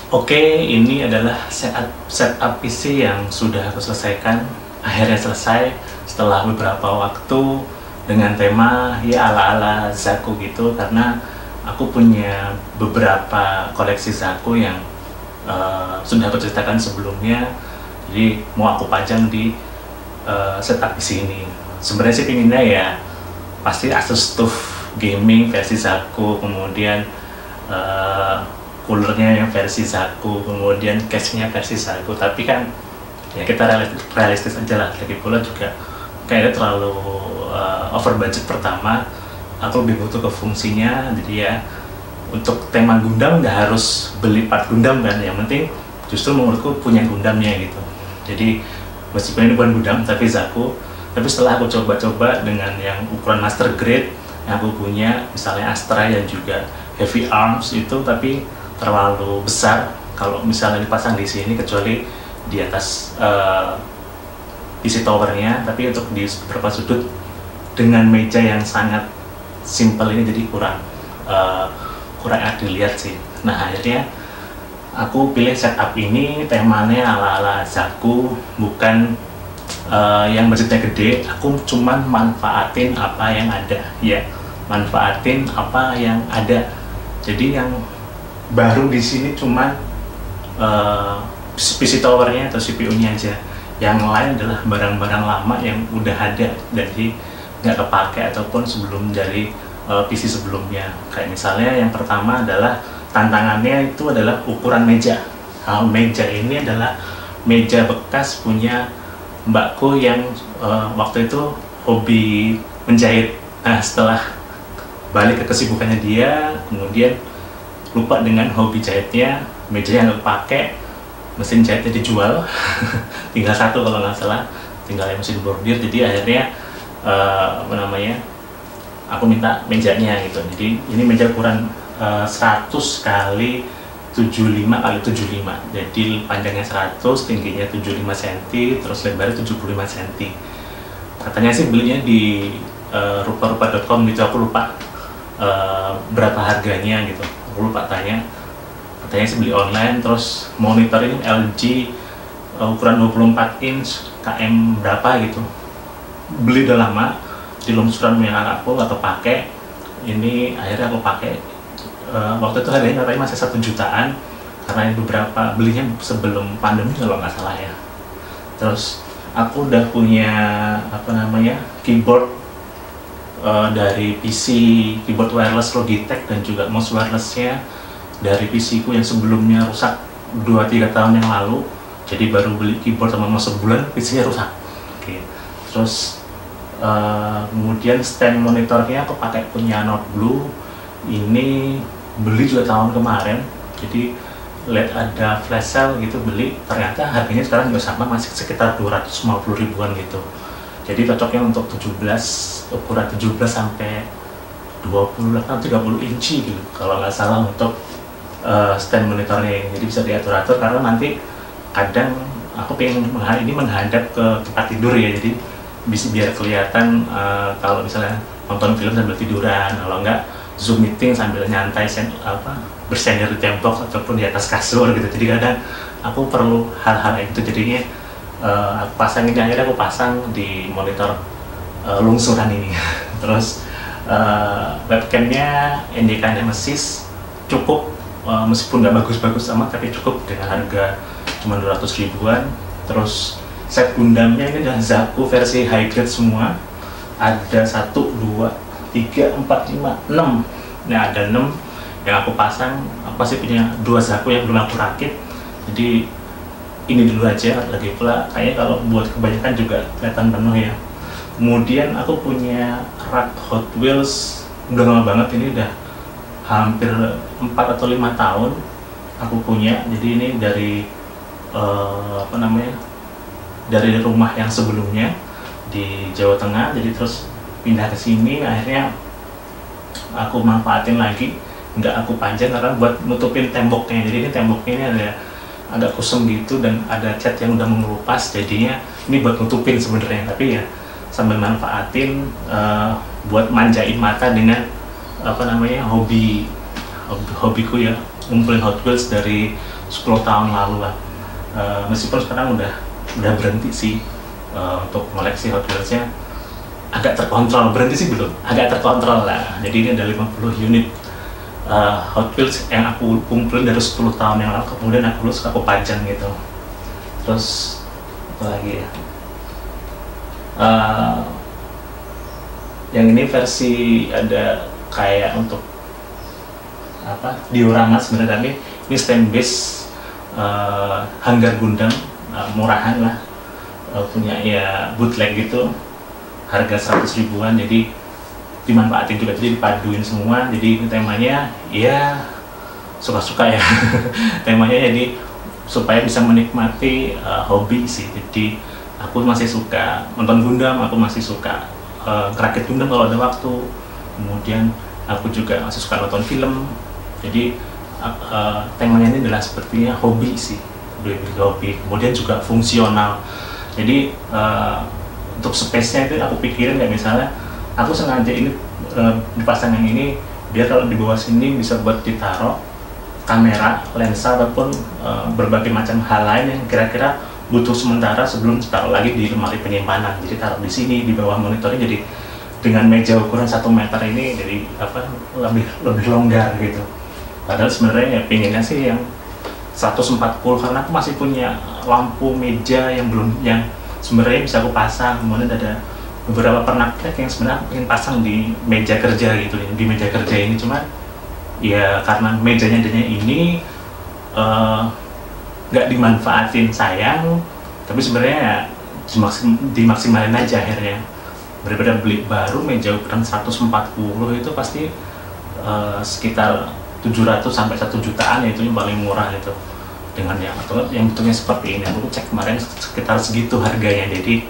Oke, ini adalah setup PC yang sudah aku selesaikan. Akhirnya selesai setelah beberapa waktu dengan tema ya ala-ala Zaku gitu, karena aku punya beberapa koleksi Zaku yang sudah aku ceritakan sebelumnya. Jadi mau aku pajang di setup PC ini. Sebenarnya sih pinginnya ya pasti Asus TUF Gaming versi Zaku, kemudian coolernya yang versi Zaku, kemudian case-nya versi Zaku. Tapi kan ya kita realistis aja lah, lagi pula juga kayaknya terlalu over budget. Pertama aku lebih butuh ke fungsinya, jadi ya untuk tema Gundam nggak harus beli part Gundam kan, yang penting justru menurutku punya Gundamnya gitu. Jadi meskipun ini bukan Gundam tapi Zaku, tapi setelah aku coba-coba dengan yang ukuran master grade yang aku punya, misalnya Astra dan juga Heavy Arms itu, tapi terlalu besar kalau misalnya dipasang di sini, kecuali di atas PC towernya. Tapi untuk di beberapa sudut dengan meja yang sangat simple ini jadi kurang enak dilihat sih. Nah akhirnya aku pilih setup ini, temanya ala-ala Zaku, bukan yang budgetnya gede. Aku cuman manfaatin apa yang ada ya, manfaatin apa yang ada. Jadi yang baru di sini cuman PC towernya atau CPU-nya aja. Yang lain adalah barang-barang lama yang udah ada, jadi nggak kepake ataupun sebelum dari PC sebelumnya. Kayak misalnya yang pertama adalah tantangannya itu adalah ukuran meja. Meja ini adalah meja bekas punya mbakku yang waktu itu hobi menjahit. Nah setelah balik ke kesibukannya dia, kemudian lupa dengan hobi jahitnya, meja yang pakai, mesin jahitnya dijual tinggal satu kalau nggak salah, tinggal yang mesin bordir. Jadi akhirnya apa namanya, aku minta mejanya gitu. Jadi ini meja ukuran 100 kali 75 kali 75, jadi panjangnya 100, tingginya 75 cm, terus lebarnya 75 cm. Katanya sih belinya di rupa-rupa.com gitu, aku lupa berapa harganya gitu, aku lupa tanya. Katanya sih beli online. Terus monitor ini LG ukuran 24 inch KM berapa gitu, beli udah lama di lungsuran yang aku atau pakai. Ini akhirnya aku pakai. Waktu itu harganya katanya masih 1 jutaan, karena beberapa belinya sebelum pandemi kalau nggak salah ya. Terus aku udah punya apa namanya, keyboard dari PC, keyboard wireless Logitech, dan juga mouse wirelessnya dari PC ku yang sebelumnya rusak 2-3 tahun yang lalu. Jadi baru beli keyboard sama mouse sebulan, PC-nya rusak. Oke. Terus kemudian stand monitornya aku pakai punya Notblue. Ini beli juga tahun kemarin, jadi lihat ada flash sale gitu, beli. Ternyata harganya sekarang juga sama, masih sekitar 250 ribuan gitu. Jadi cocoknya untuk 17, ukuran 17 sampai 28 30 inci gitu kalau nggak salah, untuk stand monitornya. Jadi bisa diatur-atur, karena nanti kadang aku pengen ini menghadap ke tempat tidur ya, jadi bisa biar kelihatan kalau misalnya nonton film sambil tiduran, kalau enggak Zoom meeting sambil nyantai bersender di tembok ataupun di atas kasur gitu. Jadi kadang aku perlu hal-hal itu, jadinya aku pasang ini, akhirnya aku pasang di monitor lungsuran ini. Terus webcamnya NDK Nemesis, cukup meskipun nggak bagus-bagus amat, tapi cukup dengan harga cuma 200 ribuan. Terus set Gundamnya ini adalah Zaku versi high grade semua, ada 1, 2, 3, 4, 5, 6. Nah, ada 6 yang aku pasang. Aku masih punya 2 Zaku yang belum aku rakit, jadi ini dulu aja. Lagi pula kayaknya kalau buat kebanyakan juga kelihatan penuh ya. Kemudian aku punya rak Hot Wheels, udah lama banget, ini udah hampir 4 atau 5 tahun aku punya. Jadi ini dari apa namanya, dari rumah yang sebelumnya di Jawa Tengah, jadi terus pindah ke sini. Akhirnya aku manfaatin lagi, nggak aku panjang karena buat nutupin temboknya. Jadi ini temboknya ini ada agak kusem gitu, dan ada cat yang udah mengelupas, jadinya ini buat nutupin sebenarnya, tapi ya sambil manfaatin buat manjain mata dengan apa namanya, hobiku ya, ngumpulin Hot Wheels dari 10 tahun lalu lah. Meskipun sekarang udah berhenti sih untuk koleksi Hot Wheels-nya, agak terkontrol, berhenti sih belum, agak terkontrol lah. Jadi ini ada 50 unit Hot Wheels yang aku kumpulin dari 10 tahun yang lalu, kemudian aku pajang gitu. Terus apa lagi ya, yang ini versi ada kayak untuk apa, diorama sebenarnya, tapi ini stand base Hanggar Gundam, murahan lah, punya ya bootleg gitu, harga 100 ribuan. Jadi dimanfaatin juga, jadi dipaduin semua. Jadi ini temanya ya suka-suka ya. Temanya jadi supaya bisa menikmati hobi sih. Jadi aku masih suka nonton Gundam, aku masih suka ngerakit Gundam kalau ada waktu. Kemudian aku juga masih suka nonton film. Jadi temanya ini adalah sepertinya hobi sih, hobi. Kemudian juga fungsional. Jadi untuk space-nya itu aku pikirin kayak misalnya aku sengaja ini dipasang yang ini biar kalau di bawah sini bisa buat ditaruh kamera, lensa, ataupun berbagai macam hal lain yang kira-kira butuh sementara sebelum ditaruh lagi di lemari penyimpanan. Jadi taruh di sini di bawah monitornya, jadi dengan meja ukuran 1 meter ini jadi apa, lebih longgar gitu. Padahal sebenarnya ya pinginnya sih yang 140, karena aku masih punya lampu meja yang belum, yang sebenarnya bisa aku pasang. Kemudian ada beberapa pernak-pernik yang sebenarnya aku ingin pasang di meja kerja gitu, di meja kerja ini. Cuma ya karena mejanya adanya ini nggak dimanfaatin, sayang. Tapi sebenarnya ya dimaksimalin aja akhirnya. Daripada beli baru meja ukuran 140 itu pasti sekitar 700 sampai 1 jutaan, ya itu yang paling murah itu. Dengan yang bentuknya seperti ini, aku cek kemarin sekitar segitu harganya. Jadi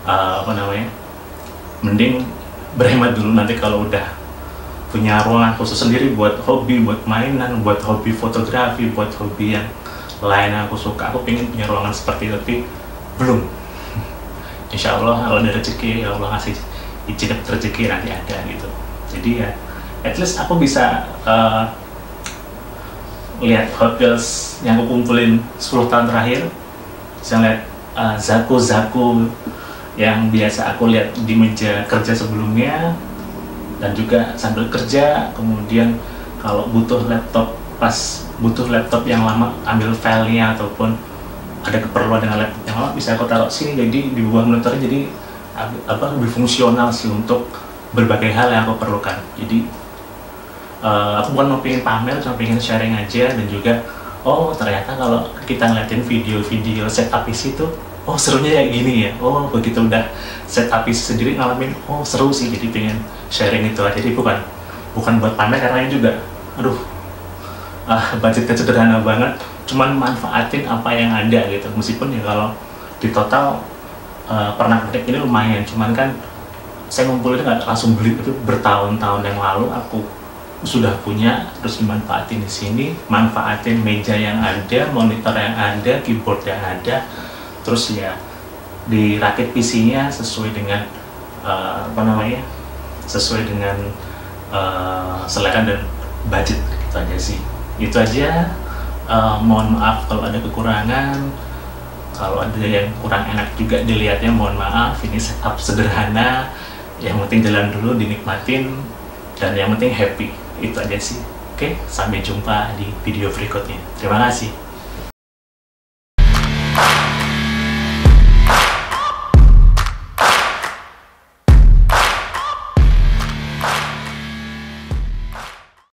apa namanya, mending berhemat dulu, nanti kalau udah punya ruangan khusus sendiri buat hobi, buat mainan, buat hobi fotografi, buat hobi yang lain yang aku suka, aku pengen punya ruangan seperti itu, tapi belum. Insya Allah kalau ada rezeki, ya Allah ngasih izin rezeki nanti ada gitu. Jadi ya at least aku bisa lihat Hot Wheels yang aku kumpulin 10 tahun terakhir, bisa lihat zaku yang biasa aku lihat di meja kerja sebelumnya, dan juga sambil kerja, kemudian kalau butuh laptop, pas butuh laptop yang lama, ambil filenya ataupun ada keperluan dengan laptop yang lama, bisa aku taruh sini, jadi di bawah monitornya, jadi lebih fungsional sih untuk berbagai hal yang aku perlukan. Jadi aku bukan mau pengen pamer, cuma pengen sharing aja, dan juga oh ternyata kalau kita ngeliatin video-video setup PC itu, oh serunya kayak gini ya, oh begitu udah setup PC sendiri ngalamin, oh seru sih, jadi pengen sharing itu aja. Jadi bukan buat pamer, karena ini juga aduh budgetnya sederhana banget, cuman manfaatin apa yang ada gitu. Meskipun ya kalau di total pernah ini lumayan, cuman kan saya ngumpulin nggak langsung beli, itu bertahun-tahun yang lalu aku sudah punya, terus dimanfaatin di sini, manfaatin meja yang ada, monitor yang ada, keyboard yang ada, terus ya dirakit PC-nya sesuai dengan sesuai dengan selera dan budget, gitu aja sih. Itu aja. Mohon maaf kalau ada kekurangan, kalau ada yang kurang enak juga dilihatnya, mohon maaf. Ini setup sederhana, yang penting jalan dulu, dinikmatin, dan yang penting happy. Itu aja sih. Oke, sampai jumpa di video berikutnya. Terima kasih.